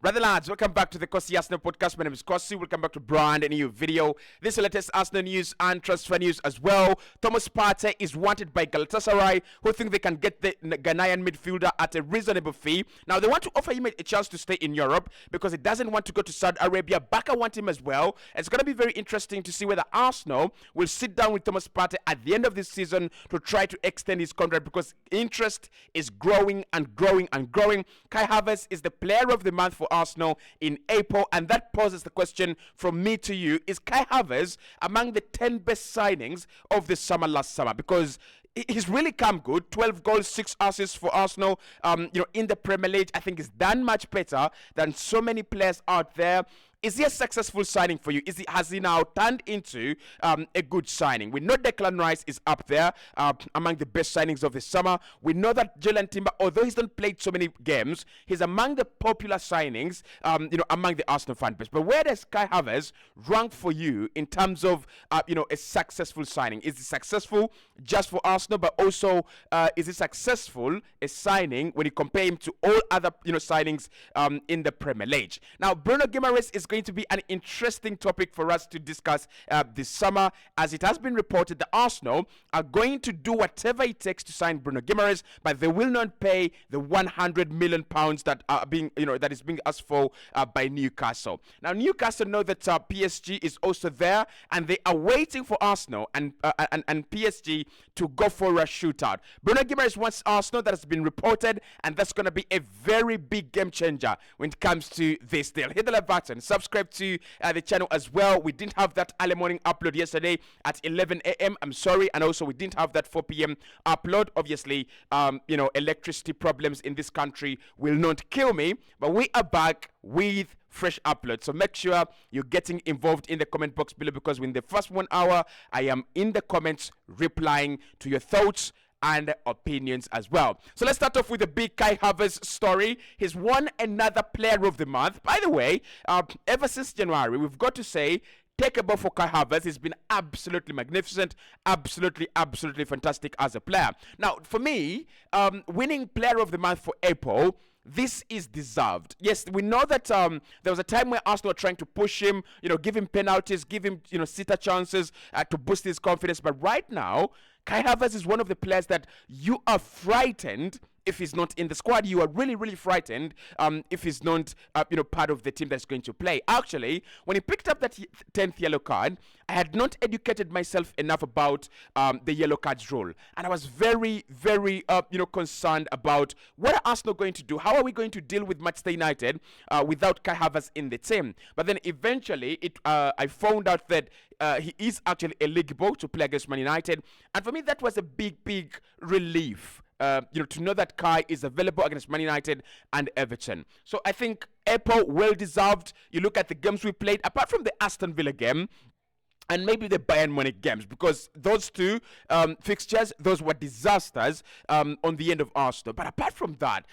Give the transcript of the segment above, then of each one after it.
Brother lads, welcome back to the Cossy Arsenal podcast. My name is Cossy. Welcome back to brand new video. This is the latest Arsenal news and transfer news as well. Thomas Partey is wanted by Galatasaray, who think they can get the Ghanaian midfielder at a reasonable fee. Now, they want to offer him a chance to stay in Europe because he doesn't want to go to Saudi Arabia. Barca want him as well. It's going to be very interesting to see whether Arsenal will sit down with Thomas Partey at the end of this season to try to extend his contract because interest is growing and growing and growing. Kai Havertz is the player of the month for Arsenal in April, and that poses the question from me to you: is Kai Havertz among the 10 best signings of the summer last summer? Because he's really come good. 12 goals, 6 assists for Arsenal. In the Premier League, I think he's done much better than so many players out there. Is he a successful signing for you? Has he now turned into a good signing? We know Declan Rice is up there among the best signings of the summer. We know that Jalen Timber, although he's not played so many games, he's among the popular signings, among the Arsenal fan base. But where does Kai Havertz rank for you in terms of, a successful signing? Is he successful just for Arsenal, but also is he successful a signing when you compare him to all other, signings in the Premier League? Now, Bruno Guimaraes is going to be an interesting topic for us to discuss this summer, as it has been reported that Arsenal are going to do whatever it takes to sign Bruno Guimaraes, but they will not pay the £100 million that are being, that is being asked for by Newcastle. Now, Newcastle know that PSG is also there, and they are waiting for Arsenal and PSG to go for a shootout. Bruno Guimaraes wants Arsenal, that has been reported, and that's going to be a very big game changer when it comes to this deal. Hit the like button. Subscribe to the channel as well. We didn't have that early morning upload yesterday at 11 a.m. I'm sorry. And also we didn't have that 4 p.m. upload. Obviously, electricity problems in this country will not kill me. But we are back with fresh uploads. So make sure you're getting involved in the comment box below, because in the first 1 hour, I am in the comments replying to your thoughts and opinions as well. So let's start off with the big Kai Havertz story. He's won another player of the month. By the way, ever since January, we've got to say, take a bow for Kai Havertz. He's been absolutely magnificent, absolutely fantastic as a player. Now, for me, winning player of the month for April, this is deserved. Yes, we know that there was a time where Arsenal were trying to push him, give him penalties, give him, sitter chances to boost his confidence. But right now, Kai Havertz is one of the players that you are frightened if he's not in the squad. You are really frightened if he's not, part of the team that's going to play. Actually, when he picked up that 10th yellow card, I had not educated myself enough about the yellow cards rule. And I was very, concerned about what are Arsenal going to do? How are we going to deal with Manchester United without Kai Havertz in the team? But then eventually, I found out that he is actually eligible to play against Man United. And for me, that was a big relief. To know that Kai is available against Man United and Everton. So I think April, well deserved. You look at the games we played, apart from the Aston Villa game, and maybe the Bayern Munich games, because those two fixtures, those were disasters on the end of Arsenal. But apart from that,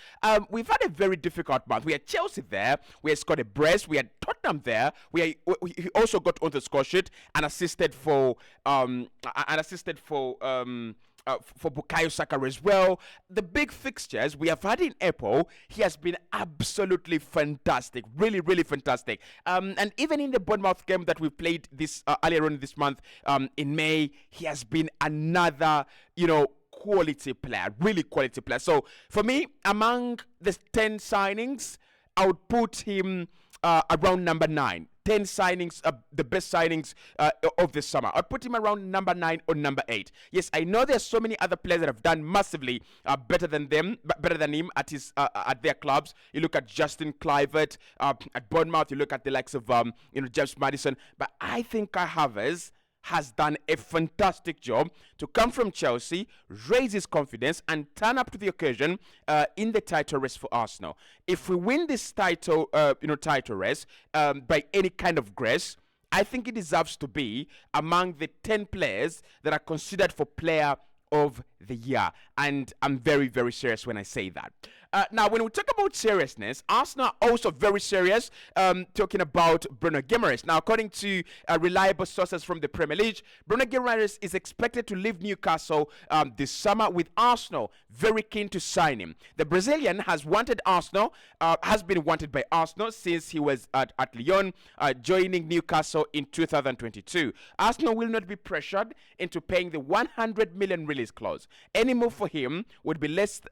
we've had a very difficult month. We had Chelsea there, we had scored a brace, we had Tottenham there, he also got on the score sheet and assisted for Bukayo Saka as well. The big fixtures we have had in April, he has been absolutely fantastic, really fantastic. And even in the Bournemouth game that we played this earlier on this month, in May, he has been another, quality player, really quality player. So for me, among the 10 signings, I would put him around number 9. 10 signings, the best signings of the summer. I'd put him around number 9 or number 8. Yes, I know there's so many other players that have done massively better than him at their clubs. You look at Justin Kluivert at Bournemouth. You look at the likes of James Maddison. But I think Kai Havertz has done a fantastic job to come from Chelsea, raise his confidence, and turn up to the occasion in the title race for Arsenal. If we win this title race by any kind of grace, I think he deserves to be among the 10 players that are considered for player of the year. And I'm very serious when I say that. Now, when we talk about seriousness, Arsenal are also very serious, talking about Bruno Guimaraes. Now, according to reliable sources from the Premier League, Bruno Guimaraes is expected to leave Newcastle this summer, with Arsenal very keen to sign him. The Brazilian has been wanted by Arsenal since he was at Lyon, joining Newcastle in 2022. Arsenal will not be pressured into paying the 100 million release clause. Any move for him would be less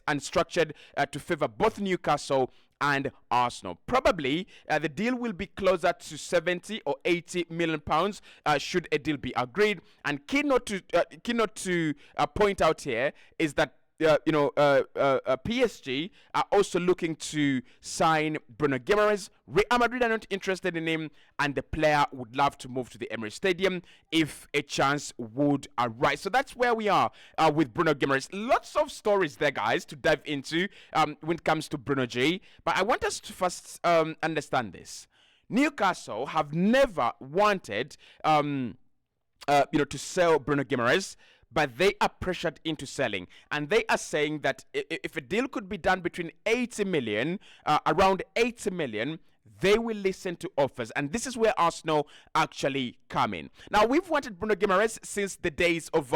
and structured to favor both Newcastle and Arsenal. Probably the deal will be closer to 70 or 80 million pounds should a deal be agreed. And key note to point out here is that PSG are also looking to sign Bruno Guimaraes. Real Madrid are not interested in him, and the player would love to move to the Emirates Stadium if a chance would arise. So that's where we are with Bruno Guimaraes. Lots of stories there, guys, to dive into when it comes to Bruno G. But I want us to first understand this. Newcastle have never wanted to sell Bruno Guimaraes, but they are pressured into selling. And they are saying that if a deal could be done between 80 million, around 80 million, they will listen to offers. And this is where Arsenal actually come in. Now, we've wanted Bruno Guimaraes since the days of,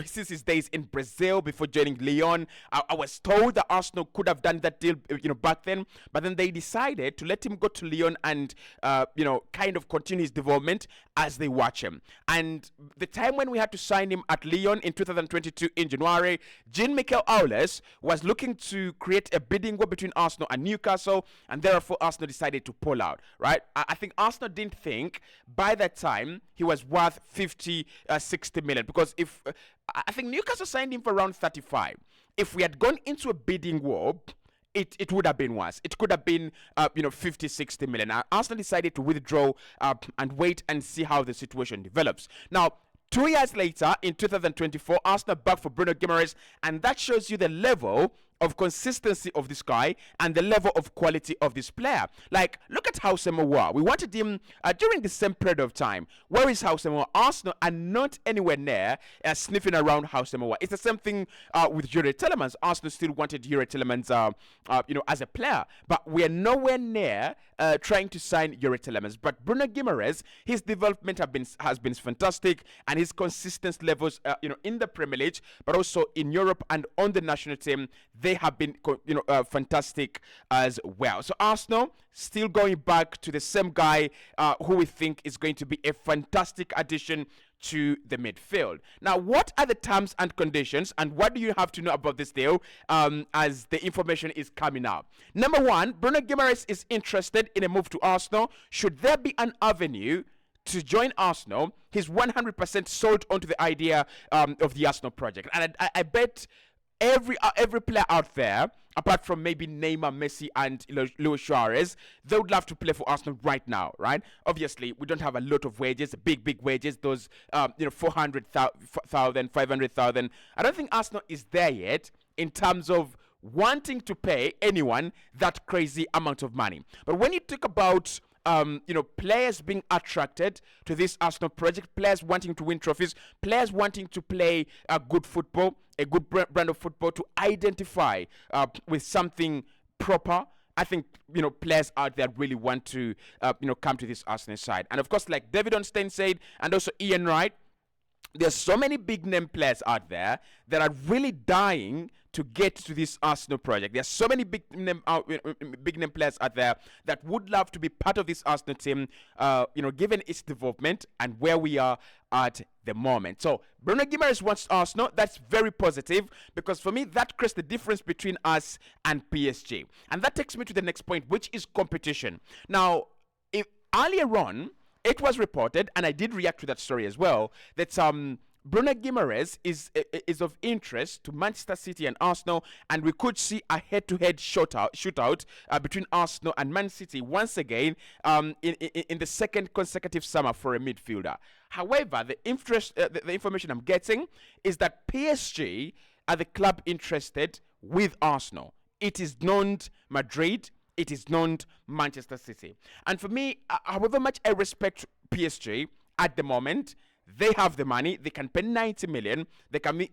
since his days in Brazil before joining Lyon. I was told that Arsenal could have done that deal, back then. But then they decided to let him go to Lyon and, kind of continue his development as they watch him. And the time when we had to sign him at Lyon in 2022 in January, Jean-Michel Aulas was looking to create a bidding war between Arsenal and Newcastle, and therefore Arsenal decided to pull out, right? I think Arsenal didn't think by that time he was worth 50, 60 million, because I think Newcastle signed him for around 35. If we had gone into a bidding war, it would have been worse. It could have been, 50, 60 million. Arsenal decided to withdraw and wait and see how the situation develops. Now, 2 years later, in 2024, Arsenal back for Bruno Guimaraes, and that shows you the level of consistency of this guy and the level of quality of this player. Like, look at Housemoa. We wanted him during the same period of time. Where is Housemoa? Arsenal are not anywhere near sniffing around Housemoa. It's the same thing with Yuri Telemans. Arsenal still wanted Yuri Telemans, as a player, but we are nowhere near trying to sign Yuri Telemans. But Bruno Guimaraes, his development has been fantastic, and his consistent levels, in the Premier League, but also in Europe and on the national team, they have been, fantastic as well. So Arsenal still going back to the same guy who we think is going to be a fantastic addition to the midfield. Now, what are the terms and conditions, and what do you have to know about this deal as the information is coming out? Number one, Bruno Guimaraes is interested in a move to Arsenal. Should there be an avenue to join Arsenal, he's 100% sold onto the idea of the Arsenal project. And I bet every player out there, apart from maybe Neymar, Messi, and Luis Suarez, they would love to play for Arsenal right now, right? Obviously, we don't have a lot of wages, big wages, those 400,000, 500,000. I don't think Arsenal is there yet in terms of wanting to pay anyone that crazy amount of money. But when you talk about players being attracted to this Arsenal project, players wanting to win trophies, players wanting to play good football, a good brand of football, to identify with something proper. I think, players out there really want to, come to this Arsenal side. And of course, like David Ornstein said, and also Ian Wright, there's so many big name players out there that are really dying to get to this Arsenal project. There's so many big name players out there that would love to be part of this Arsenal team, given its development and where we are at the moment. So Bruno Guimaraes wants Arsenal. That's very positive, because for me, that creates the difference between us and PSG. And that takes me to the next point, which is competition. Now, earlier on, it was reported, and I did react to that story as well, that Bruno Guimaraes is of interest to Manchester City and Arsenal, and we could see a head-to-head shootout between Arsenal and Man City once again in the second consecutive summer for a midfielder. However, the information I'm getting is that PSG are the club interested with Arsenal. It is not Madrid. It is not Manchester City. And for me, however much I respect PSG at the moment, They have the money. They can pay 90 million. They can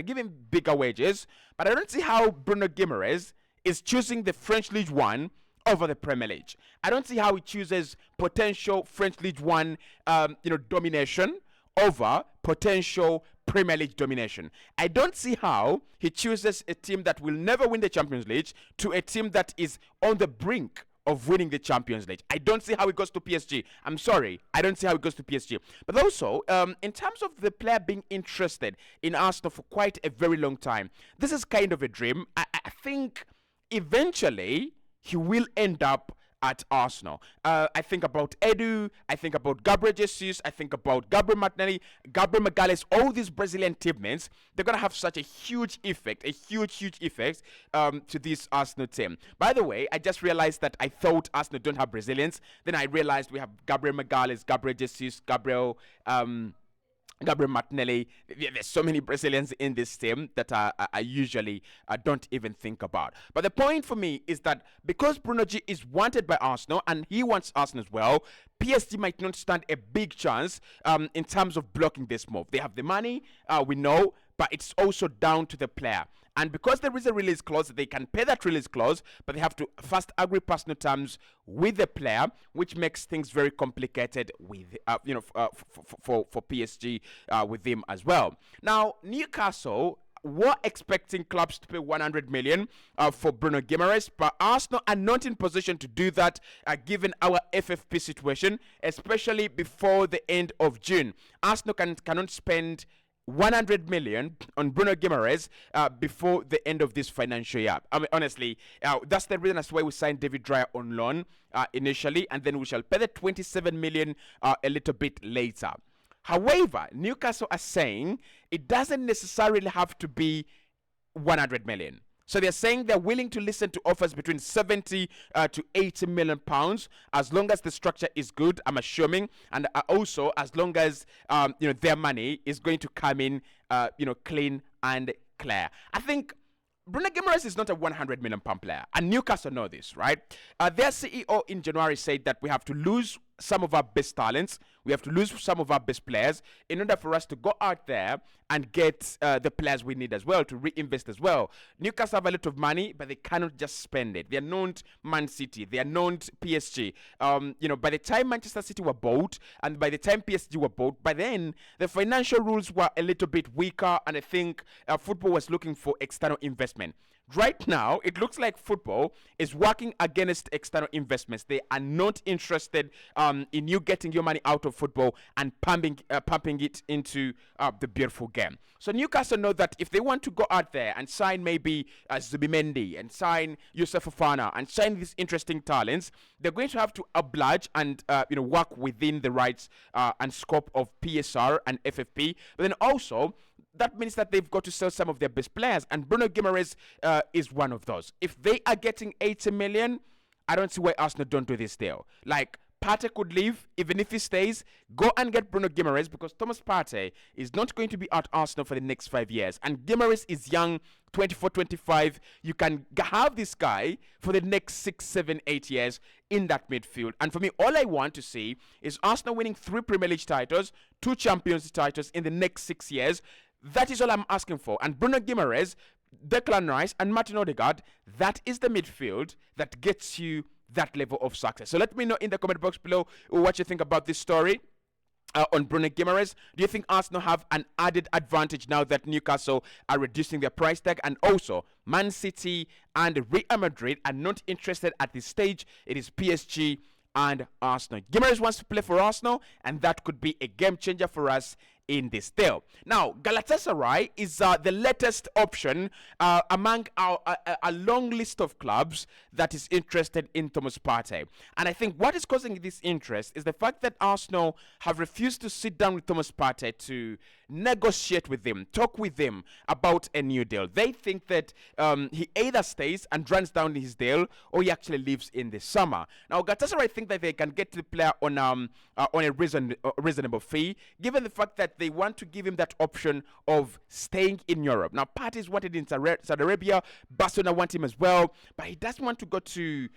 give him bigger wages. But I don't see how Bruno Guimaraes is choosing the French League One over the Premier League. I don't see how he chooses potential French League One, domination over potential Premier League domination. I don't see how he chooses a team that will never win the Champions League to a team that is on the brink of winning the Champions League. I don't see how it goes to PSG. I'm sorry, I don't see how it goes to PSG. But also, in terms of the player being interested in Arsenal for quite a very long time, this is kind of a dream. I think eventually he will end up at Arsenal. I think about Edu, I think about Gabriel Jesus, I think about Gabriel Martinelli, Gabriel Magalhaes, all these Brazilian teammates, they're going to have such a huge effect, to this Arsenal team. By the way, I just realized that I thought Arsenal don't have Brazilians. Then I realized we have Gabriel Magalhaes, Gabriel Jesus, Gabriel Martinelli. There's so many Brazilians in this team that I usually don't even think about. But the point for me is that because Bruno G is wanted by Arsenal and he wants Arsenal as well, PSG might not stand a big chance in terms of blocking this move. They have the money, we know, but it's also down to the player. And because there is a release clause, they can pay that release clause, but they have to first agree personal terms with the player, which makes things very complicated with, for PSG with him as well. Now, Newcastle were expecting clubs to pay 100 million for Bruno Guimaraes, but Arsenal are not in position to do that given our FFP situation, especially before the end of June. Arsenal cannot spend 100 million on Bruno Guimaraes before the end of this financial year. I mean, honestly, that's the reason as why we signed David Raya on loan initially, and then we shall pay the 27 million a little bit later. However, Newcastle are saying it doesn't necessarily have to be 100 million. So they're saying they're willing to listen to offers between 70 to 80 million pounds as long as the structure is good, I'm assuming, and also as long as their money is going to come in clean and clear. I think Bruno Guimaraes is not a 100 million pound player, and Newcastle know this, right? Their CEO in January said that we have to lose some of our best talents, we have to lose some of our best players in order for us to go out there and get the players we need as well, to reinvest as well. Newcastle have a lot of money, but they cannot just spend it. They are known Man City, they are known PSG. By the time Manchester City were bought and by the time PSG were bought, by then the financial rules were a little bit weaker, and I think football was looking for external investment. Right now, it looks like football is working against external investments. They are not interested in you getting your money out of football and pumping it into the beautiful game. So Newcastle know that if they want to go out there and sign maybe Zubimendi and sign Youssef Fofana and sign these interesting talents, they're going to have to oblige and work within the rights and scope of PSR and FFP. But then also, that means that they've got to sell some of their best players, and Bruno Guimaraes is one of those. If they are getting 80 million, I don't see why Arsenal don't do this deal. Like, Partey could leave, even if he stays, go and get Bruno Guimaraes, because Thomas Partey is not going to be at Arsenal for the next 5 years. And Guimaraes is young, 24, 25. You can have this guy for the next 6, 7, 8 years in that midfield. And for me, all I want to see is Arsenal winning 3 Premier League titles, 2 Champions League titles in the next 6 years. That is all I'm asking for. And Bruno Guimaraes, Declan Rice, and Martin Odegaard, that is the midfield that gets you that level of success. So let me know in the comment box below what you think about this story on Bruno Guimaraes. Do you think Arsenal have an added advantage now that Newcastle are reducing their price tag, and also Man City and Real Madrid are not interested at this stage? It is PSG and Arsenal. Guimaraes wants to play for Arsenal, and that could be a game changer for us in this deal. Now, Galatasaray is the latest option among a long list of clubs that is interested in Thomas Partey. And I think what is causing this interest is the fact that Arsenal have refused to sit down with Thomas Partey to negotiate with him, talk with him about a new deal. They think that he either stays and runs down his deal, or he actually leaves in the summer. Now, Galatasaray think that they can get the player on a reasonable fee, given the fact that they want to give him that option of staying in Europe. Now, Partey is wanted in Saudi Arabia. Barcelona want him as well, but he doesn't want to go to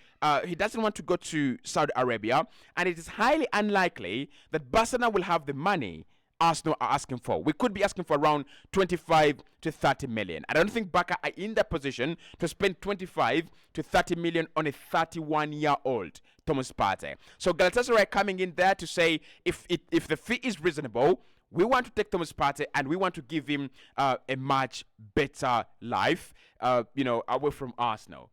Saudi Arabia, and it is highly unlikely that Barcelona will have the money Arsenal are asking for. We could be asking for around 25 to 30 million. I don't think Barca are in that position to spend 25 to 30 million on a 31-year-old Thomas Partey. So Galatasaray coming in there to say if the fee is reasonable, we want to take Thomas Partey and we want to give him a much better life, away from Arsenal.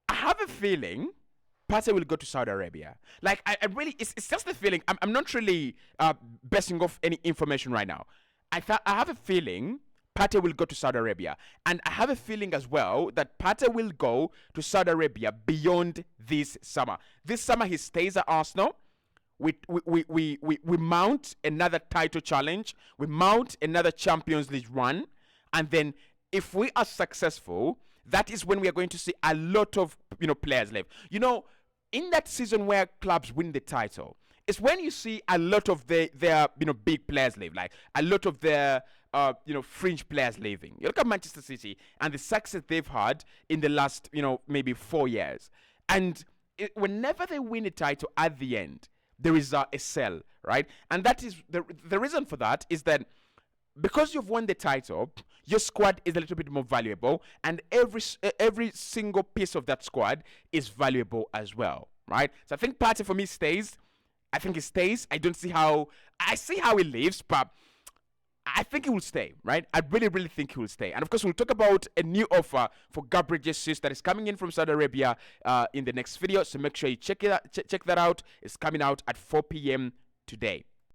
I have a feeling Partey will go to Saudi Arabia. Like, I really, it's just the feeling. I'm not really basing off any information right now. I have a feeling Partey will go to Saudi Arabia. And I have a feeling as well that Partey will go to Saudi Arabia beyond this summer. This summer, he stays at Arsenal. We mount another title challenge. We mount another Champions League run. And then if we are successful, that is when we are going to see a lot of players leave. In that season where clubs win the title, it's when you see a lot of their big players leave, like a lot of their fringe players leaving. You look at Manchester City and the success they've had in the last maybe 4 years, and whenever they win a title at the end, there is a sell, right? And that is the reason for that is that because you've won the title, your squad is a little bit more valuable, and every single piece of that squad is valuable as well, right? So I think Partey for me stays. I think he stays. I see how he leaves, but I think he will stay, right? I really, really think he will stay. And of course, we'll talk about a new offer for Gabriel Jesus that is coming in from Saudi Arabia in the next video. So make sure you check that out. It's coming out at 4 p.m. today.